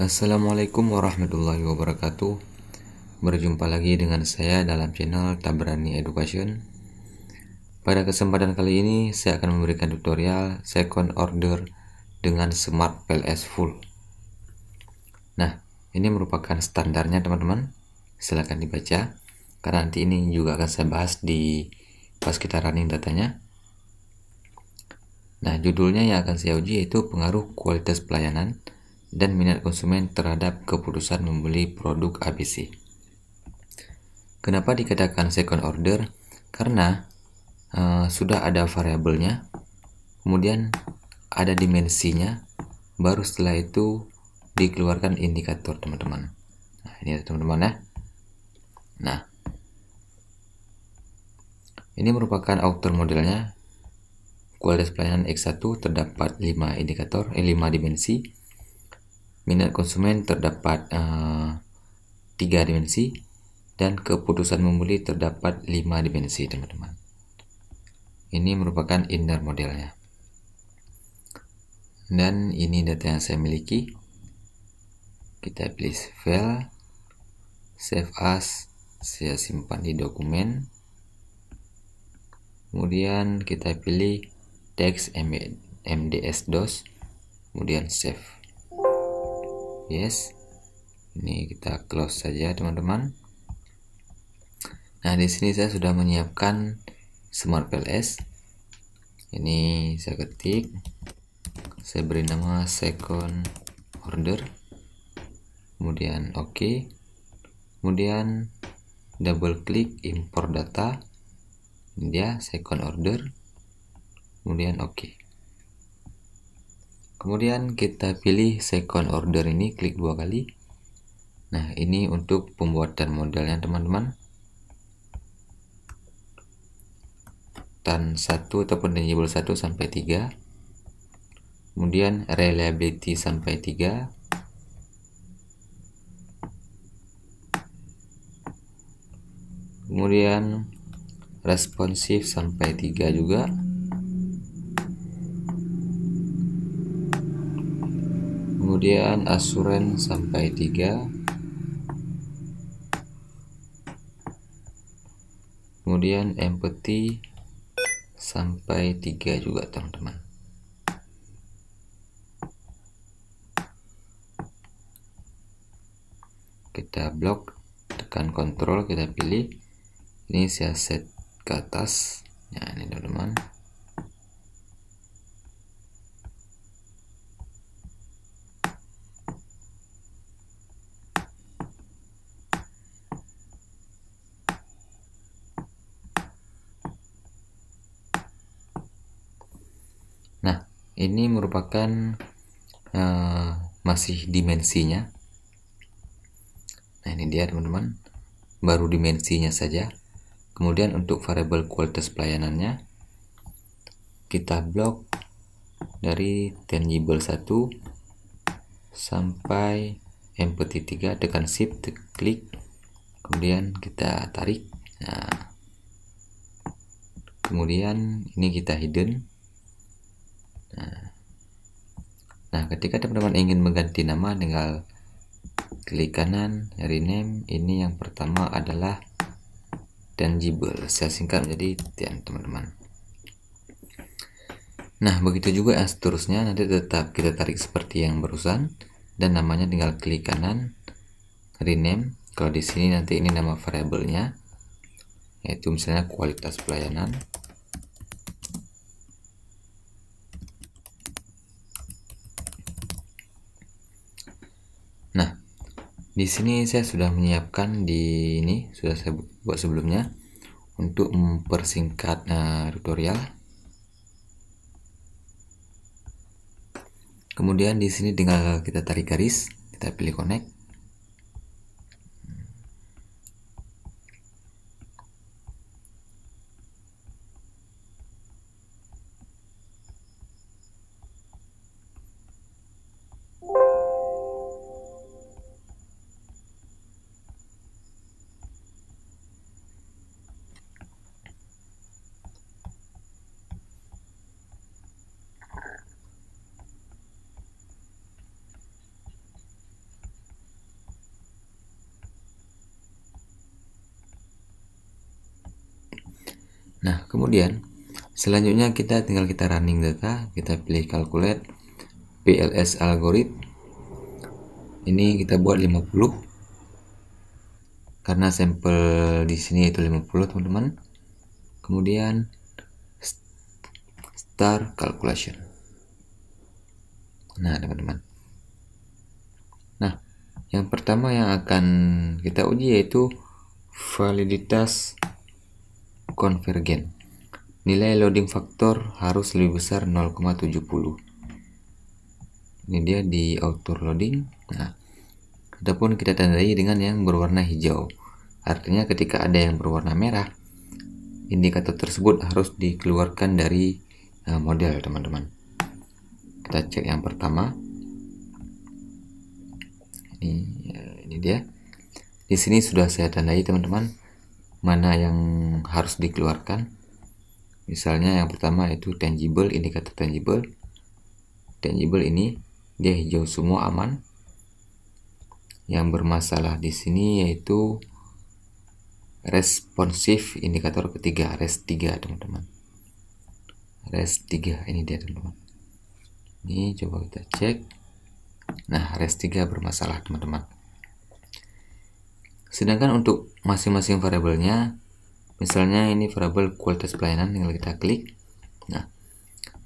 Assalamualaikum warahmatullahi wabarakatuh. Berjumpa lagi dengan saya dalam channel Tabrani Education. Pada kesempatan kali ini saya akan memberikan tutorial second order dengan Smart PLS Full. Nah, ini merupakan standarnya teman-teman. Silahkan dibaca karena nanti ini juga akan saya bahas di pas kita running datanya. Nah, judulnya yang akan saya uji yaitu pengaruh kualitas pelayanan dan minat konsumen terhadap keputusan membeli produk ABC. Kenapa dikatakan second order? Karena sudah ada variabelnya, kemudian ada dimensinya, baru setelah itu dikeluarkan indikator teman-teman. Nah, ini ya teman-teman ya. Nah, ini merupakan author modelnya. Kualitas pelayanan X1 terdapat 5 indikator, 5 dimensi. Minat konsumen terdapat 3 dimensi, dan keputusan membeli terdapat 5 dimensi teman-teman. Ini merupakan inner modelnya. Dan ini data yang saya miliki. Kita pilih file, save as, saya simpan di dokumen. Kemudian kita pilih text mds dos, kemudian save. Yes. Ini kita close saja teman-teman. Nah, di sini saya sudah menyiapkan Smart PLS. Ini saya ketik, saya beri nama second order, kemudian OK, kemudian double klik import data, ini dia second order, kemudian OK. Kemudian kita pilih second order ini, klik 2 kali. Nah, ini untuk pembuatan modelnya teman-teman. Tan 1 ataupun tangible 1 sampai 3. Kemudian reliability sampai 3. Kemudian responsive sampai 3 juga. Kemudian assurance sampai 3. Kemudian empathy sampai 3 juga teman-teman. Kita blok, tekan kontrol, kita pilih. Ini saya set ke atas. Nah, ini teman-teman. Nah, ini merupakan masih dimensinya. Nah, ini dia teman-teman, baru dimensinya saja. Kemudian untuk variabel kualitas pelayanannya, kita blok dari tangible 1 sampai empathy 3, tekan shift, klik, kemudian kita tarik. Nah, kemudian ini kita hidden. Nah, ketika teman-teman ingin mengganti nama, tinggal klik kanan, rename. Ini yang pertama adalah tangible, saya singkat menjadi TAN teman-teman. Nah, begitu juga yang seterusnya, nanti tetap kita tarik seperti yang barusan, dan namanya tinggal klik kanan, rename. Kalau di sini nanti ini nama variabelnya, yaitu misalnya kualitas pelayanan. Nah, di sini saya sudah menyiapkan ini sudah saya buat sebelumnya untuk mempersingkat tutorial. Kemudian di sini tinggal kita tarik garis, kita pilih connect. Nah, kemudian selanjutnya kita running data, kita pilih calculate PLS algorithm. Ini kita buat 50 karena sampel di sini itu 50, teman-teman. Kemudian start calculation. Nah, teman-teman. Nah, yang pertama yang akan kita uji yaitu validitas konvergen. Nilai loading faktor harus lebih besar 0,70. Ini dia di auto loading. Nah, adapun kita tandai dengan yang berwarna hijau. Artinya ketika ada yang berwarna merah, indikator tersebut harus dikeluarkan dari model, teman-teman. Kita cek yang pertama. Ini dia. Di sini sudah saya tandai, teman-teman, mana yang harus dikeluarkan. Misalnya yang pertama itu tangible, indikator tangible. Tangible ini dia hijau semua, aman. Yang bermasalah di sini yaitu responsif, indikator ketiga, RES3, teman-teman. RES3 ini dia, teman-teman. Ini coba kita cek. Nah, RES3 bermasalah, teman-teman. Sedangkan untuk masing-masing variabelnya, misalnya ini variabel kualitas pelayanan, tinggal kita klik. Nah,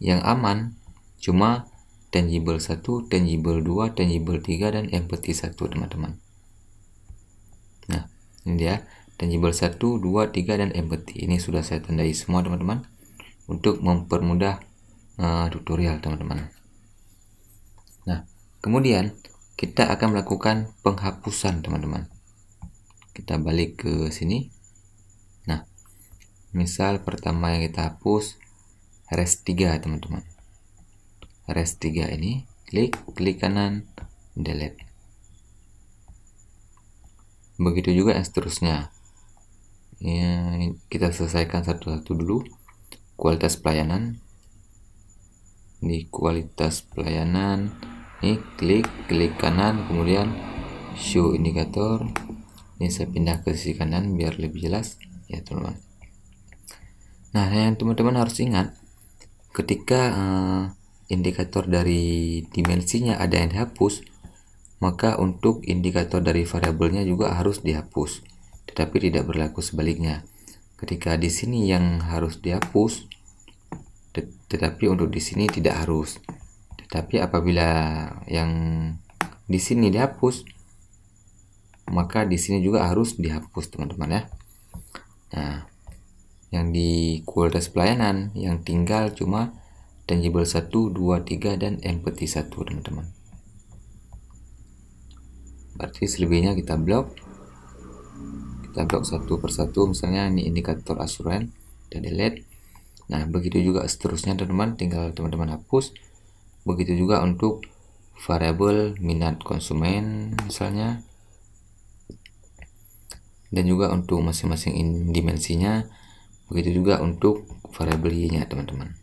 yang aman cuma tangible 1, tangible 2, tangible 3, dan empathy 1, teman-teman. Nah, ini dia tangible 1, 2, 3, dan empathy. Ini sudah saya tandai semua, teman-teman, untuk mempermudah tutorial, teman-teman. Nah, kemudian kita akan melakukan penghapusan, teman-teman. Kita balik ke sini. Nah, misal pertama yang kita hapus RES3, teman-teman. RES3 ini klik kanan, delete. Begitu juga yang seterusnya. Ya, kita selesaikan satu-satu dulu. Kualitas pelayanan. Di kualitas pelayanan ini klik kanan, kemudian show indikator. Ini saya pindah ke sisi kanan biar lebih jelas ya, teman-teman. Nah, yang teman-teman harus ingat, ketika indikator dari dimensinya ada yang dihapus, maka untuk indikator dari variabelnya juga harus dihapus. Tetapi tidak berlaku sebaliknya. Ketika di sini yang harus dihapus, tetapi untuk di sini tidak harus. Tetapi apabila yang di sini dihapus, maka di sini juga harus dihapus, teman-teman ya. Nah, yang di kualitas pelayanan yang tinggal cuma tangible 1, 2, 3, dan empathy 1, teman-teman. Berarti selebihnya kita blok. Kita blok satu persatu, misalnya ini indikator asuran, dan delete. Nah, begitu juga seterusnya, teman-teman, tinggal teman-teman hapus. Begitu juga untuk variabel minat konsumen misalnya, dan juga untuk masing-masing dimensinya. Begitu juga untuk variabel y-nya, teman-teman.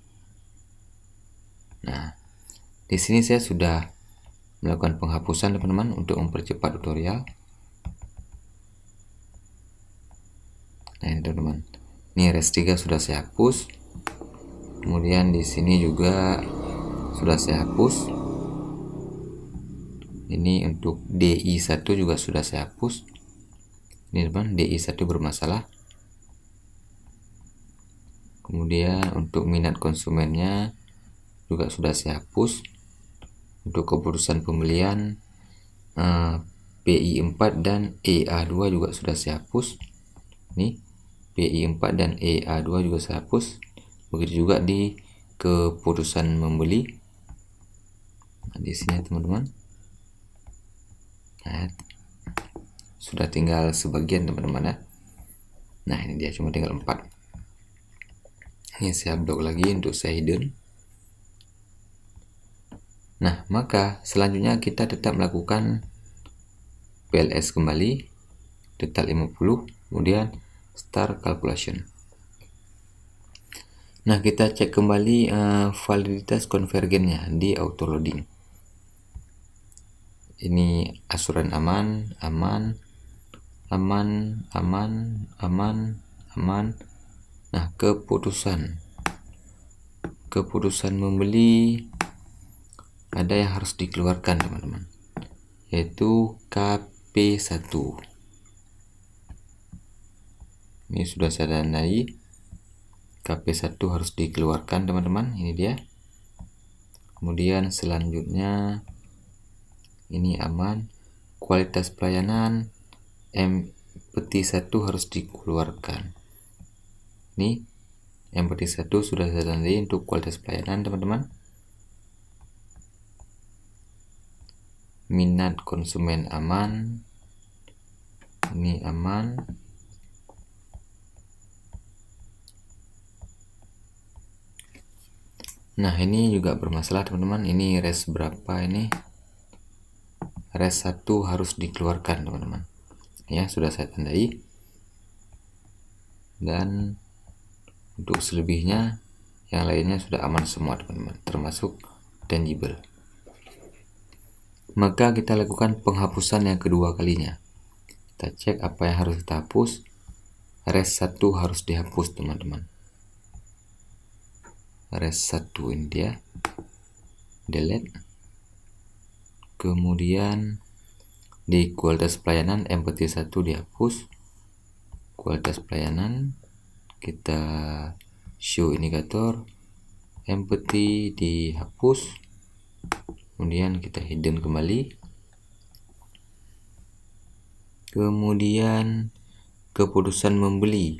Nah, di sini saya sudah melakukan penghapusan, teman-teman, untuk mempercepat tutorial. Nah, ini, teman-teman. Ini RES3 sudah saya hapus. Kemudian di sini juga sudah saya hapus. Ini untuk DI1 juga sudah saya hapus. Ini, teman, DI1 bermasalah. Kemudian untuk minat konsumennya juga sudah saya hapus. Untuk keputusan pembelian PI4 dan EA2 juga sudah saya hapus. Ini PI4 dan EA2 juga saya hapus. Begitu juga di keputusan membeli. Nah, di sini, teman-teman. Nah, sudah tinggal sebagian, teman-teman ya. Nah, ini dia, cuma tinggal 4. Ini saya blok lagi untuk saya hidden. Nah, maka selanjutnya kita tetap melakukan PLS kembali, detail 50, kemudian start calculation. Nah, kita cek kembali validitas konvergennya di auto loading. Ini asuran aman, aman, aman, aman, aman, aman, Nah, keputusan membeli ada yang harus dikeluarkan teman-teman, yaitu KP1. Ini sudah saya tandai, KP1 harus dikeluarkan teman-teman, ini dia. Kemudian selanjutnya ini aman, kualitas pelayanan MPT1 harus dikeluarkan. Ini MPT1 sudah saya tandai untuk kualitas pelayanan teman-teman. Minat konsumen aman, ini aman. Nah, ini juga bermasalah teman-teman. Ini res berapa ini? Res 1 harus dikeluarkan teman-teman. Ya, sudah saya tandai. Dan untuk selebihnya yang lainnya sudah aman semua teman-teman, termasuk tangible. Maka kita lakukan penghapusan yang kedua kalinya. Kita cek apa yang harus kita hapus. Res 1 harus dihapus teman-teman. Res 1 ini dia, delete. Kemudian di kualitas pelayanan MPT1 dihapus. Kualitas pelayanan kita show indikator, empty dihapus. Kemudian kita hidden kembali. Kemudian keputusan membeli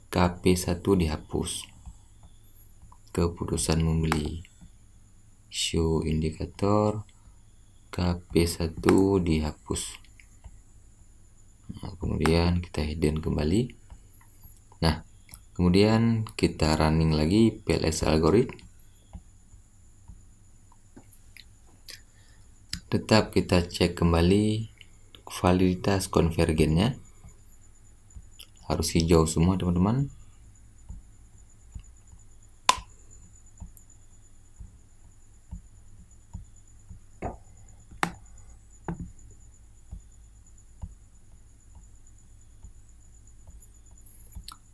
KP1 dihapus. Keputusan membeli, show indikator, KP1 dihapus. Nah, kemudian kita hidden kembali. Nah, kemudian kita running lagi PLS algorithm. Tetap kita cek kembali validitas konvergennya, harus hijau semua teman-teman.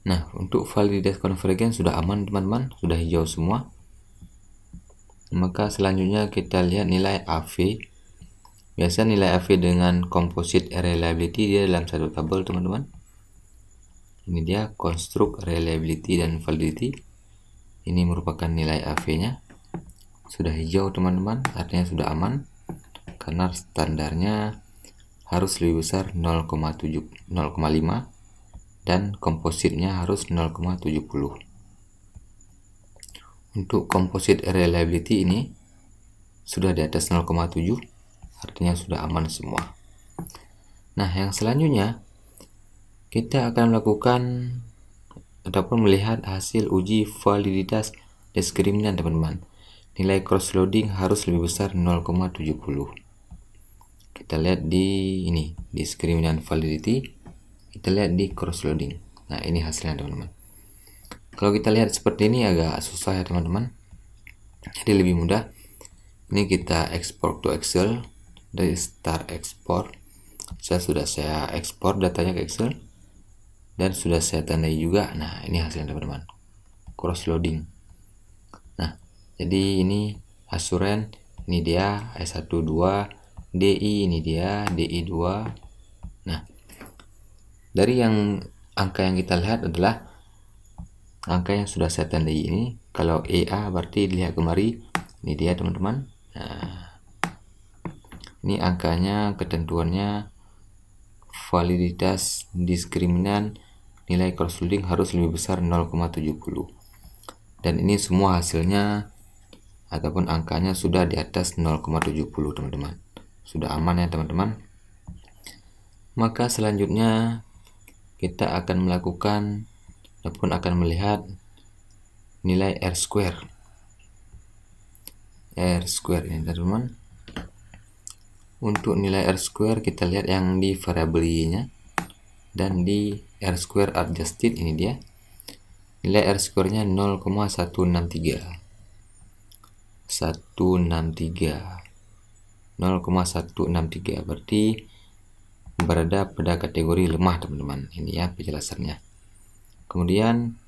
Nah, untuk validitas konvergen sudah aman teman-teman, sudah hijau semua. Maka selanjutnya kita lihat nilai AV. Biasa nilai AV dengan composite reliability dia dalam satu tabel teman-teman. Ini dia construct reliability dan validity. Ini merupakan nilai AV-nya. Sudah hijau teman-teman, artinya sudah aman. Karena standarnya harus lebih besar 0,5 dan kompositnya harus 0,70. Untuk composite reliability ini sudah di atas 0,7, artinya sudah aman semua. Nah, yang selanjutnya kita akan melakukan ataupun melihat hasil uji validitas diskriminan teman-teman. Nilai cross loading harus lebih besar 0,70. Kita lihat di ini diskriminan validity, kita lihat di cross loading. Nah, ini hasilnya teman-teman. Kalau kita lihat seperti ini agak susah ya teman-teman, jadi lebih mudah. Ini kita export to Excel. Dari start export, sudah saya ekspor datanya ke Excel dan sudah saya tandai juga. Nah, ini hasilnya teman-teman, cross loading. Nah, jadi ini asuran, ini dia S12, DI ini dia DI2. Nah, dari yang angka yang kita lihat adalah angka yang sudah saya tandai ini. Kalau EA berarti dilihat kemari, ini dia teman-teman. Nah, ini angkanya, ketentuannya, validitas diskriminan, nilai cross loading harus lebih besar 0,70. Dan ini semua hasilnya ataupun angkanya sudah di atas 0,70 teman-teman. Sudah aman ya teman-teman. Maka selanjutnya kita akan melakukan ataupun akan melihat nilai R square. R square ini teman-teman. Untuk nilai R square kita lihat yang di variable Y-nya dan di R square adjusted, ini dia. Nilai R square-nya 0,163. 0,163 berarti berada pada kategori lemah teman-teman. Ini ya penjelasannya. Kemudian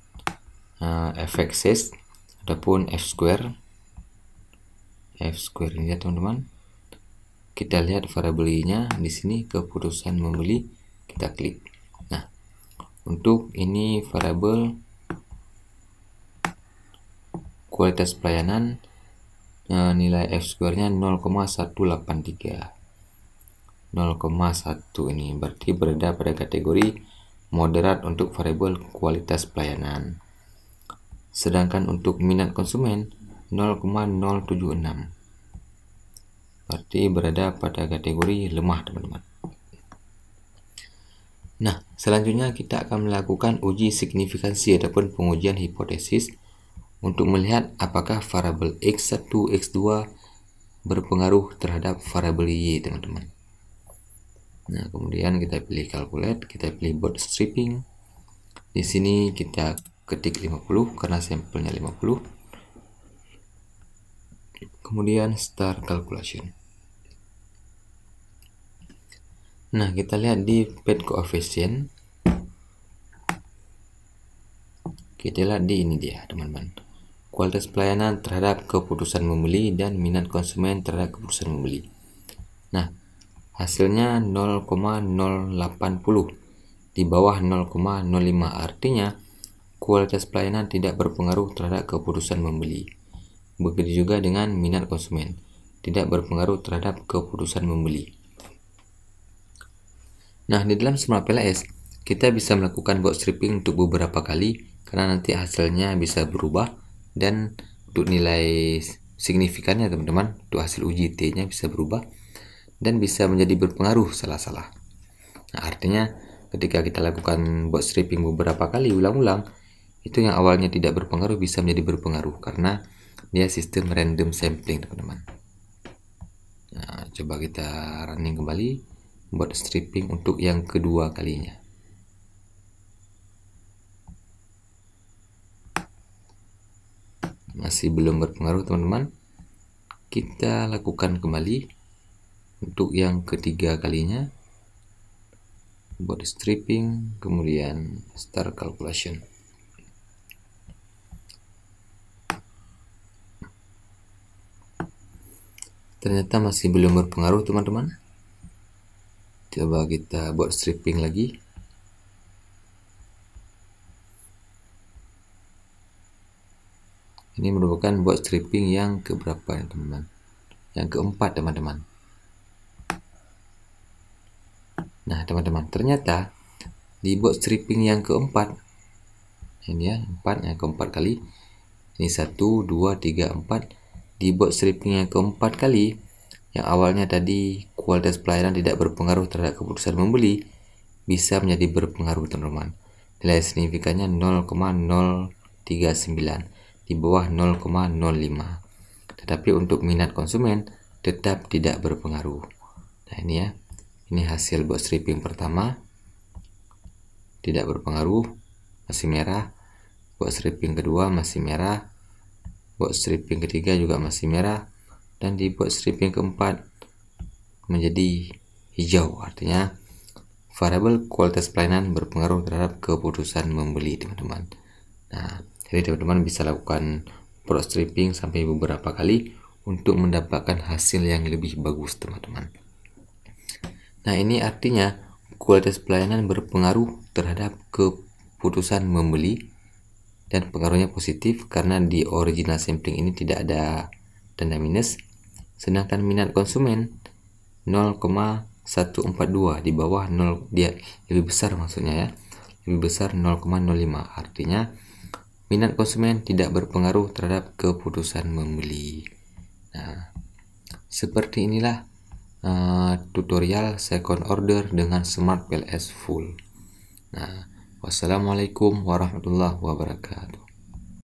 fxs ataupun f-square ini ya teman-teman. Kita lihat variabel i-nya di sini, keputusan membeli, kita klik. Nah, untuk ini variabel kualitas pelayanan, nilai f-square-nya 0,183. 0,1 ini berarti berada pada kategori moderat untuk variabel kualitas pelayanan. Sedangkan untuk minat konsumen 0,076. Berarti berada pada kategori lemah, teman-teman. Nah, selanjutnya kita akan melakukan uji signifikansi ataupun pengujian hipotesis untuk melihat apakah variabel x1, x2 berpengaruh terhadap variabel y, teman-teman. Nah, kemudian kita pilih calculate, kita pilih bootstrapping. Di sini kita ketik 50 karena sampelnya 50. Kemudian start calculation. Nah, kita lihat di path coefficient. Kita lihat di ini dia, teman-teman. Kualitas pelayanan terhadap keputusan membeli dan minat konsumen terhadap keputusan membeli. Nah, hasilnya 0,080 di bawah 0,05, artinya kualitas pelayanan tidak berpengaruh terhadap keputusan membeli. Begitu juga dengan minat konsumen, tidak berpengaruh terhadap keputusan membeli. Nah, di dalam Smart PLS kita bisa melakukan bootstrapping untuk beberapa kali karena nanti hasilnya bisa berubah, dan untuk nilai signifikannya teman-teman, untuk hasil uji T-nya bisa berubah dan bisa menjadi berpengaruh salah-salah. Nah, artinya ketika kita lakukan bootstrapping beberapa kali ulang-ulang, itu yang awalnya tidak berpengaruh bisa menjadi berpengaruh karena dia sistem random sampling, teman-teman. Nah, coba kita running kembali bootstrapping untuk yang kedua kalinya. Masih belum berpengaruh, teman-teman. Kita lakukan kembali untuk yang ketiga kalinya, bootstrapping, kemudian start calculation. Ternyata masih belum berpengaruh, teman-teman. Coba kita bootstrapping lagi. Ini merupakan bootstrapping yang keberapa ya, teman-teman? Yang keempat, teman-teman. Nah, teman-teman, ternyata di bootstrapping yang keempat, ini ya, yang keempat kali. Ini 1, 2, 3, 4. Di bootstrapping yang keempat kali, yang awalnya tadi kualitas pelayanan tidak berpengaruh terhadap keputusan membeli, bisa menjadi berpengaruh, teman-teman. Nilai signifikannya 0,039 di bawah 0,05. Tetapi untuk minat konsumen tetap tidak berpengaruh. Nah, ini ya. Ini hasil bootstrapping pertama. Tidak berpengaruh, masih merah. Bootstrapping kedua masih merah. Bootstrapping ketiga juga masih merah. Dan di bootstrapping keempat menjadi hijau, artinya variabel kualitas pelayanan berpengaruh terhadap keputusan membeli, teman-teman. Nah, jadi teman-teman bisa lakukan bootstrapping sampai beberapa kali untuk mendapatkan hasil yang lebih bagus, teman-teman. Nah, ini artinya kualitas pelayanan berpengaruh terhadap keputusan membeli dan pengaruhnya positif karena di original sampling ini tidak ada tanda minus. Sedangkan minat konsumen 0,142 di bawah 0, dia lebih besar maksudnya ya, lebih besar 0,05, artinya minat konsumen tidak berpengaruh terhadap keputusan membeli. Nah, seperti inilah tutorial second order dengan Smart PLS full. Nah, wassalamualaikum warahmatullahi wabarakatuh.